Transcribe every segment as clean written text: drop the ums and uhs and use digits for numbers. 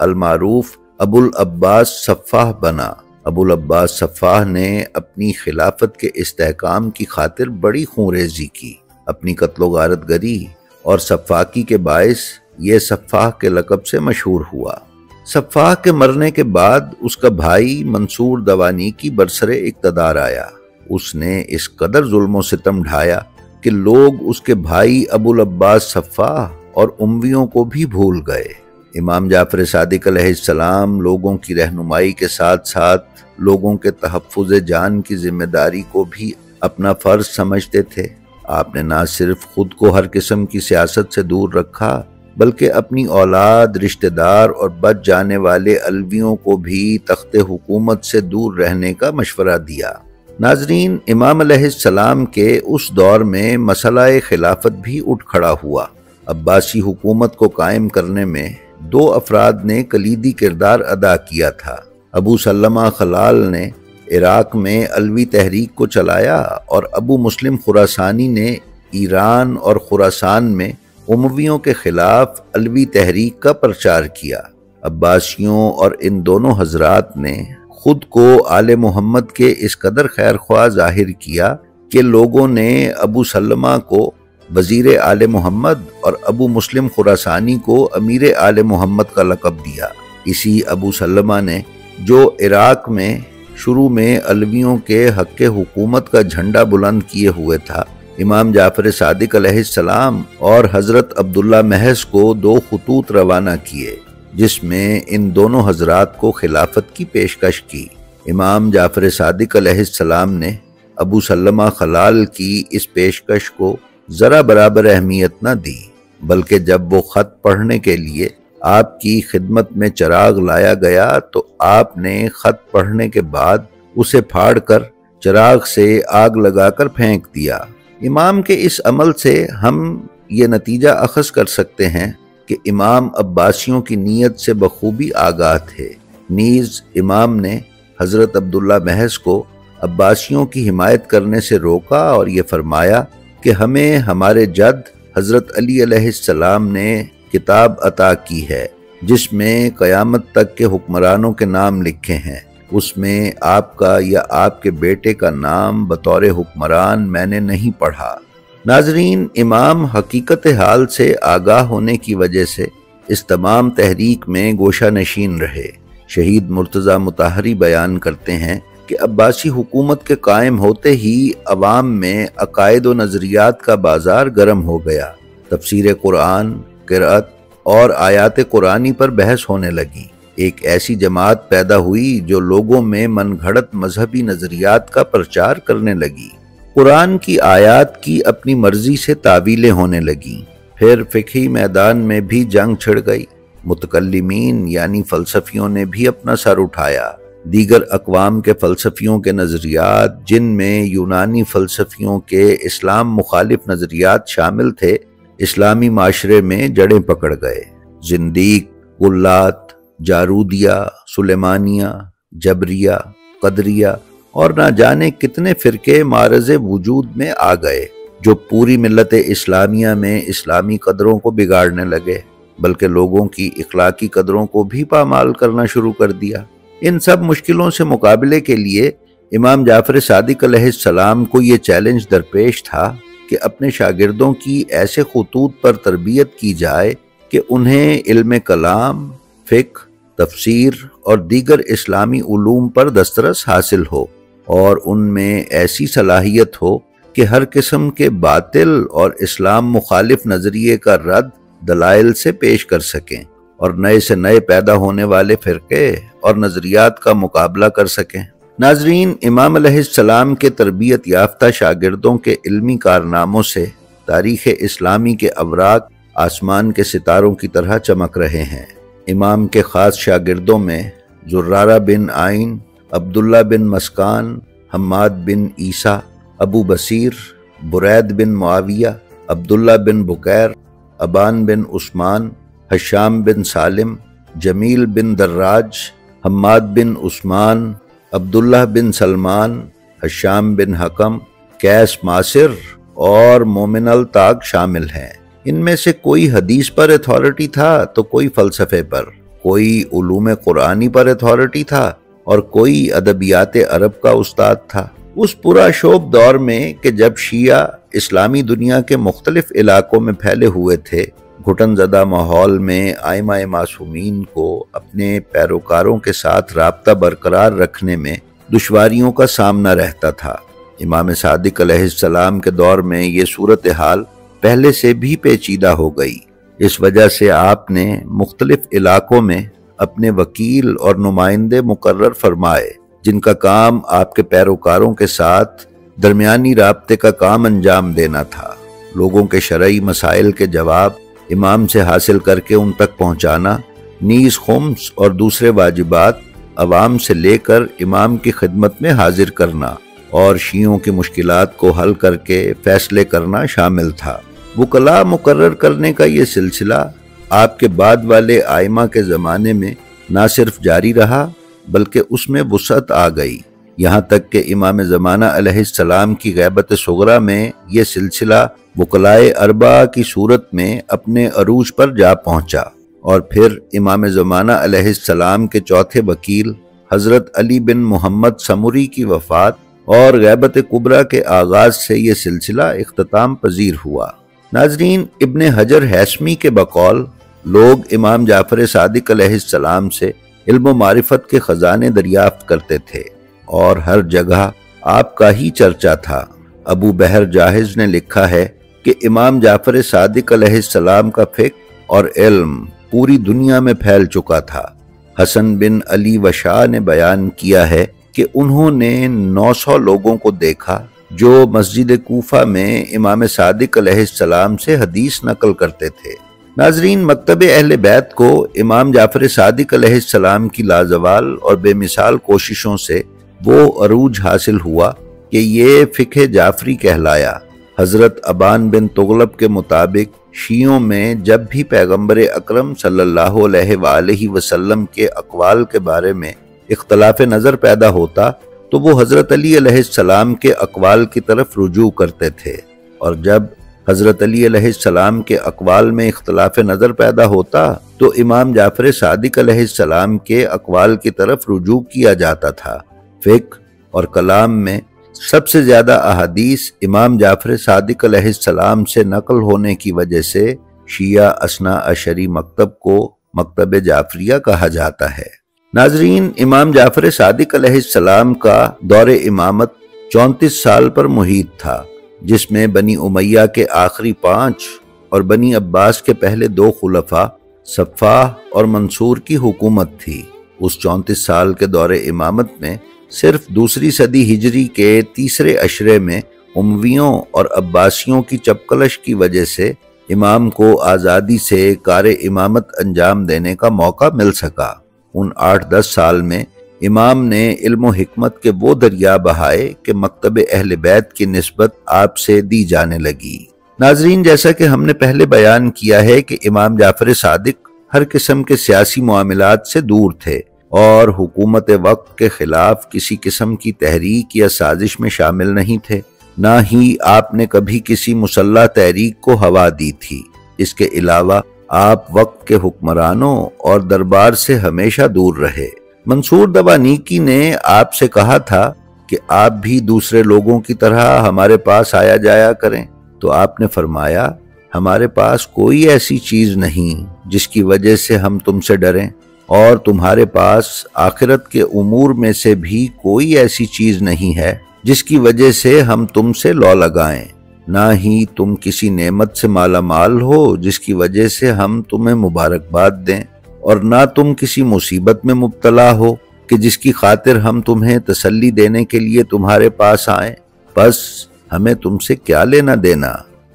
المعروف ابو العباس صفاح بنا۔ ابو العباس صفاح نے اپنی خلافت کے استحکام کی خاطر بڑی خونریزی کی۔ اپنی قتل و غارت گری اور صفاقی کے باعث یہ صفاح کے لقب سے مشہور ہوا۔ صفاح کے مرنے کے بعد اس کا بھائی منصور دوانیکی برسر اقتدار آیا۔ اس نے اس قدر ظلم و ستم ڈھایا کہ لوگ اس کے بھائی ابو العباس صفاح اور امویوں کو بھی بھول گئے۔ امام جعفر صادق علیہ السلام لوگوں کی رہنمائی کے ساتھ ساتھ لوگوں کے تحفظ جان کی ذمہ داری کو بھی اپنا فرض سمجھتے تھے۔ آپ نے نہ صرف خود کو ہر قسم کی سیاست سے دور رکھا بلکہ اپنی اولاد، رشتہ دار اور بچ جانے والے علویوں کو بھی تخت حکومت سے دور رہنے کا مشورہ دیا۔ ناظرین، امام علیہ السلام کے اس دور میں مسئلہ خلافت بھی اٹھ کھڑا ہوا۔ عباسی حکومت کو قائم کرنے میں دو افراد نے کلیدی کردار ادا کیا تھا۔ ابو سلمہ خلال نے عراق میں علوی تحریک کو چلایا اور ابو مسلم خراسانی نے ایران اور خراسان میں امویوں کے خلاف علوی تحریک کا پرچار کیا۔ عباسیوں اور ان دونوں حضرات نے خود کو آل محمد کے اس قدر خیر خواہ ظاہر کیا کہ لوگوں نے ابو سلمہ کو وزیر آل محمد اور ابو مسلم خراسانی کو امیر آل محمد کا لقب دیا۔ اسی ابو سلمہ نے جو عراق میں شروع میں علویوں کے حق حکومت کا جھنڈا بلند کیے ہوئے تھا، امام جعفر صادق علیہ السلام اور حضرت عبداللہ محض کو دو خطوط روانہ کیے جس میں ان دونوں حضرات کو خلافت کی پیشکش کی۔ امام جعفر صادق علیہ السلام نے ابو سلمہ خلال کی اس پیشکش کو ذرا برابر اہمیت نہ دی، بلکہ جب وہ خط پڑھنے کے لیے آپ کی خدمت میں چراغ لایا گیا تو آپ نے خط پڑھنے کے بعد اسے پھاڑ کر چراغ سے آگ لگا کر پھینک دیا۔ امام کے اس عمل سے ہم یہ نتیجہ اخذ کر سکتے ہیں کہ امام عباسیوں کی نیت سے بخوبی آگاہ تھے۔ نیز امام نے حضرت عبداللہ محض کو عباسیوں کی حمایت کرنے سے روکا اور یہ فرمایا کہ ہمیں ہمارے جد حضرت علی علیہ السلام نے کتاب عطا کی ہے جس میں قیامت تک کے حکمرانوں کے نام لکھے ہیں، اس میں آپ کا یا آپ کے بیٹے کا نام بطور حکمران میں نے نہیں پڑھا۔ ناظرین، امام حقیقت حال سے آگاہ ہونے کی وجہ سے اس تمام تحریک میں گوشہ نشین رہے۔ شہید مرتضیٰ مطہری بیان کرتے ہیں کہ عباسی حکومت کے قائم ہوتے ہی عوام میں عقائد و نظریات کا بازار گرم ہو گیا۔ تفسیر قرآن، قرأت اور آیات قرآنی پر بحث ہونے لگی۔ ایک ایسی جماعت پیدا ہوئی جو لوگوں میں من گھڑت مذہبی نظریات کا پرچار کرنے لگی۔ قرآن کی آیات کی اپنی مرضی سے تعویلیں ہونے لگیں۔ پھر فقہی میدان میں بھی جنگ چھڑ گئی۔ متکلمین یعنی فلسفیوں نے بھی اپنا سر اٹھایا۔ دیگر اقوام کے فلسفیوں کے نظریات، جن میں یونانی فلسفیوں کے اسلام مخالف نظریات شامل تھے، اسلامی معاشرے میں جڑیں پکڑ گئے۔ زندیق، غلات، جارودیہ، سلیمانیہ، جبریہ، قدریہ اور نہ جانے کتنے فرقے معرض وجود میں آ گئے جو پوری ملت اسلامیہ میں اسلامی قدروں کو بگاڑنے لگے، بلکہ لوگوں کی اخلاقی قدروں کو بھی پامال کرنا شروع کر دیا۔ ان سب مشکلوں سے مقابلے کے لیے امام جعفر صادق علیہ السلام کو یہ چیلنج درپیش تھا کہ اپنے شاگردوں کی ایسے خطوط پر تربیت کی جائے کہ انہیں علم کلام، فقہ، تفسیر اور دیگر اسلامی علوم پر دسترس حاصل ہو اور ان میں ایسی صلاحیت ہو کہ ہر قسم کے باطل اور اسلام مخالف نظریے کا رد دلائل سے پیش کر سکیں اور نئے سے نئے پیدا ہونے والے فرقے اور نظریات کا مقابلہ کر سکیں۔ ناظرین، امام علیہ السلام کے تربیت یافتہ شاگردوں کے علمی کارناموں سے تاریخ اسلامی کے اوراق آسمان کے ستاروں کی طرح چمک رہے ہیں۔ امام کے خاص شاگردوں میں زرارہ بن آئین، عبداللہ بن مسکان، حماد بن عیسیٰ، ابو بصیر، برید بن معاویہ، عبداللہ بن بکیر، ابان بن عثمان، حشام بن سالم، جمیل بن دراج، حماد بن عثمان، عبداللہ بن سلمان، حشام بن حکم، قیس ماسر اور مومن الطاق شامل ہیں۔ ان میں سے کوئی حدیث پر اتھارٹی تھا تو کوئی فلسفے پر۔ کوئی علوم قرآنی پر اتھارٹی تھا اور کوئی ادبیات عرب کا استاد تھا۔ اس پورا شوب دور میں کہ جب شیعہ اسلامی دنیا کے مختلف علاقوں میں پھیلے ہوئے تھے، گھٹن زدہ ماحول میں ائمہ معصومین کو اپنے پیروکاروں کے ساتھ رابطہ برقرار رکھنے میں دشواریوں کا سامنا رہتا تھا۔ امام صادق علیہ السلام کے دور میں یہ صورتحال پہلے سے بھی پیچیدہ ہو گئی۔ اس وجہ سے آپ نے مختلف علاقوں میں اپنے وکیل اور نمائندے مقرر فرمائے، جن کا کام آپ کے پیروکاروں کے ساتھ درمیانی رابطے کا کام انجام دینا تھا۔ لوگوں کے شرعی مسائل کے جواب امام سے حاصل کر کے ان تک پہنچانا، نیز خمس اور دوسرے واجبات عوام سے لے کر امام کی خدمت میں حاضر کرنا اور شیعوں کی مشکلات کو حل کر کے فیصلے کرنا شامل تھا۔ وکلاء مقرر کرنے کا یہ سلسلہ آپ کے بعد والے ائمہ کے زمانے میں نہ صرف جاری رہا بلکہ اس میں وسعت آ گئی، یہاں تک کہ امام زمانہ علیہ السلام کی غیبت صغریٰ میں یہ سلسلہ وکلائے اربعہ کی صورت میں اپنے عروج پر جا پہنچا، اور پھر امام زمانہ علیہ السلام کے چوتھے وکیل حضرت علی بن محمد سمری کی وفات اور غیبت کبریٰ کے آغاز سے یہ سلسلہ اختتام پذیر ہوا۔ ناظرین، ابن حجر ہیثمی کے بقول لوگ امام جعفر صادق علیہ السلام سے علم و معرفت کے خزانے دریافت کرتے تھے اور ہر جگہ آپ کا ہی چرچا تھا۔ ابو بحر جاہز نے لکھا ہے کہ امام جعفر صادق علیہ السلام کا فقہ اور علم پوری دنیا میں پھیل چکا تھا۔ حسن بن علی وشاہ نے بیان کیا ہے کہ انہوں نے 900 لوگوں کو دیکھا جو مسجد کوفہ میں امام صادق علیہ السلام سے حدیث نقل کرتے تھے۔ ناظرین، مکتب اہل بیت کو امام جعفر صادق علیہ السلام کی لازوال اور بے مثال کوششوں سے وہ عروج حاصل ہوا کہ یہ فقہ جعفری کہلایا۔ حضرت ابان بن تغلب کے مطابق شیعوں میں جب بھی پیغمبر اکرم صلی اللہ علیہ وآلہ وسلم کے اقوال کے بارے میں اختلاف نظر پیدا ہوتا تو وہ حضرت علی علیہ السلام کے اقوال کی طرف رجوع کرتے تھے، اور جب حضرت علی علیہ السلام کے اقوال میں اختلاف نظر پیدا ہوتا تو امام جعفر صادق علیہ السلام کے اقوال کی طرف رجوع کیا جاتا تھا۔ فقہ اور کلام میں سب سے زیادہ احادیث امام جعفر صادق علیہ السلام سے نقل ہونے کی وجہ سے شیعہ اثنا عشری مکتب کو مکتب جعفریہ کہا جاتا ہے۔ ناظرین، امام جعفر صادق علیہ السلام کا دور امامت 34 سال پر محیط تھا، جس میں بنی امیہ کے آخری 5 اور بنی عباس کے پہلے 2 خلفاء صفاح اور منصور کی حکومت تھی۔ اس 34 سال کے دور امامت میں صرف دوسری صدی ہجری کے تیسرے عشرے میں امویوں اور عباسیوں کی چپکلش کی وجہ سے امام کو آزادی سے کار امامت انجام دینے کا موقع مل سکا۔ ان 8-10 سال میں امام نے علم و حکمت کے وہ دریا بہائے کہ مکتب اہل بیت کی نسبت آپ سے دی جانے لگی۔ ناظرین، جیسا کہ ہم نے پہلے بیان کیا ہے کہ امام جعفر صادق ہر قسم کے سیاسی معاملات سے دور تھے اور حکومت وقت کے خلاف کسی قسم کی تحریک یا سازش میں شامل نہیں تھے، نہ ہی آپ نے کبھی کسی مسلح تحریک کو ہوا دی تھی۔ اس کے علاوہ آپ وقت کے حکمرانوں اور دربار سے ہمیشہ دور رہے۔ منصور دوانیکی نے آپ سے کہا تھا کہ آپ بھی دوسرے لوگوں کی طرح ہمارے پاس آیا جایا کریں، تو آپ نے فرمایا، ہمارے پاس کوئی ایسی چیز نہیں جس کی وجہ سے ہم تم سے ڈریں، اور تمہارے پاس آخرت کے امور میں سے بھی کوئی ایسی چیز نہیں ہے جس کی وجہ سے ہم تم سے لو لگائیں، نہ ہی تم کسی نعمت سے مالا مال ہو جس کی وجہ سے ہم تمہیں مبارکباد دیں، اور نہ تم کسی مصیبت میں مبتلا ہو کہ جس کی خاطر ہم تمہیں تسلی دینے کے لیے تمہارے پاس آئیں، بس ہمیں تم سے کیا لینا دینا۔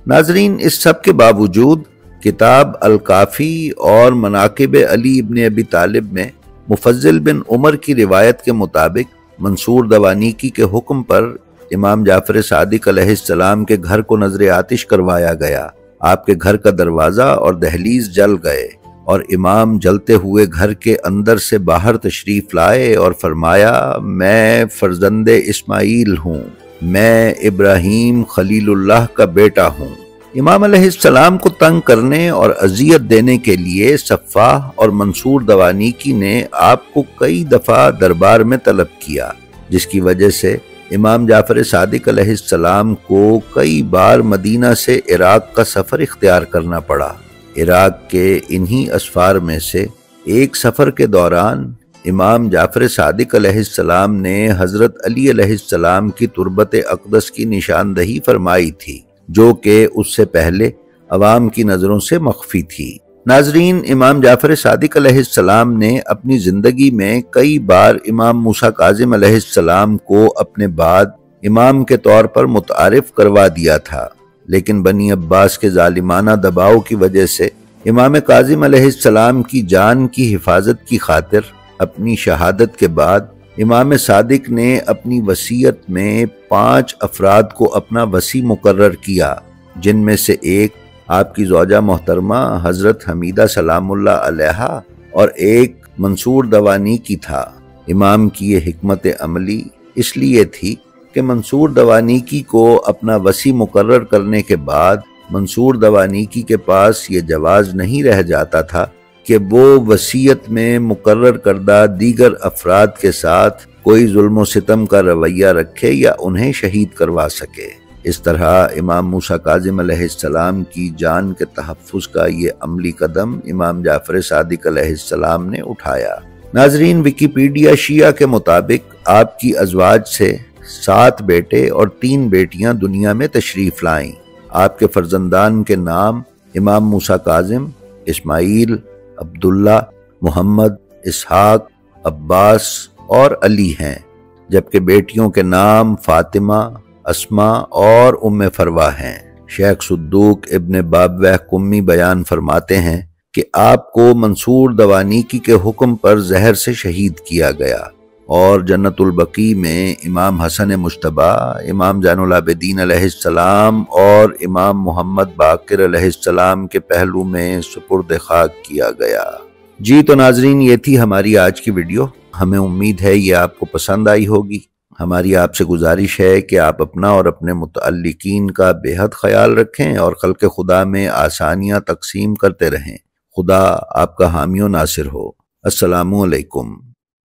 ناظرین، اس سب کے باوجود کتاب الکافی اور مناقب علی ابن ابی طالب میں مفضل بن عمر کی روایت کے مطابق منصور دوانیکی کے حکم پر امام جعفر صادق علیہ السلام کے گھر کو نظر آتش کروایا گیا۔ آپ کے گھر کا دروازہ اور دہلیز جل گئے اور امام جلتے ہوئے گھر کے اندر سے باہر تشریف لائے اور فرمایا، میں فرزند اسماعیل ہوں، میں ابراہیم خلیل اللہ کا بیٹا ہوں۔ امام علیہ السلام کو تنگ کرنے اور اذیت دینے کے لیے صفاح اور منصور دوانیکی نے آپ کو کئی دفعہ دربار میں طلب کیا، جس کی وجہ سے امام جعفر صادق علیہ السلام کو کئی بار مدینہ سے عراق کا سفر اختیار کرنا پڑا۔ عراق کے انہی اسفار میں سے ایک سفر کے دوران امام جعفر صادق علیہ السلام نے حضرت علی علیہ السلام کی تربت اقدس کی نشاندہی فرمائی تھی، جو کہ اس سے پہلے عوام کی نظروں سے مخفی تھی۔ ناظرین، امام جعفر صادق علیہ السلام نے اپنی زندگی میں کئی بار امام موسیٰ کاظم علیہ السلام کو اپنے بعد امام کے طور پر متعارف کروا دیا تھا، لیکن بنی عباس کے ظالمانہ دباؤ کی وجہ سے امام کاظم علیہ السلام کی جان کی حفاظت کی خاطر اپنی شہادت کے بعد امام صادق نے اپنی وصیت میں 5 افراد کو اپنا وصی مقرر کیا، جن میں سے ایک آپ کی زوجہ محترمہ حضرت حمیدہ سلام اللہ علیہا اور ایک منصور دوانیکی تھا۔ امام کی یہ حکمت عملی اس لیے تھی کہ منصور دوانیکی کو اپنا وصی مقرر کرنے کے بعد منصور دوانیکی کے پاس یہ جواز نہیں رہ جاتا تھا کہ وہ وصیت میں مقرر کردہ دیگر افراد کے ساتھ کوئی ظلم و ستم کا رویہ رکھے یا انہیں شہید کروا سکے۔ اس طرح امام موسیٰ کاظم علیہ السلام کی جان کے تحفظ کا یہ عملی قدم امام جعفر صادق علیہ السلام نے اٹھایا۔ ناظرین، ویکیپیڈیا شیعہ کے مطابق آپ کی ازواج سے 7 بیٹے اور 3 بیٹیاں دنیا میں تشریف لائیں۔ آپ کے فرزندان کے نام امام موسیٰ کاظم، اسماعیل، عبداللہ، محمد، اسحاق، عباس اور علی ہیں، جبکہ بیٹیوں کے نام فاطمہ، اسماء اور ام فروا ہیں۔ شیخ صدوق ابن بابوہ قمی بیان فرماتے ہیں کہ آپ کو منصور دوانیکی کے حکم پر زہر سے شہید کیا گیا اور جنت البقیع میں امام حسن مجتبی، امام زین العابدین علیہ السلام اور امام محمد باقر علیہ السلام کے پہلو میں سپرد خاک کیا گیا۔ جی تو ناظرین، یہ تھی ہماری آج کی ویڈیو۔ ہمیں امید ہے یہ آپ کو پسند آئی ہوگی۔ ہماری آپ سے گزارش ہے کہ آپ اپنا اور اپنے متعلقین کا بے حد خیال رکھیں اور خلق خدا میں آسانیاں تقسیم کرتے رہیں۔ خدا آپ کا حامی و ناصر ہو۔ السلام علیکم۔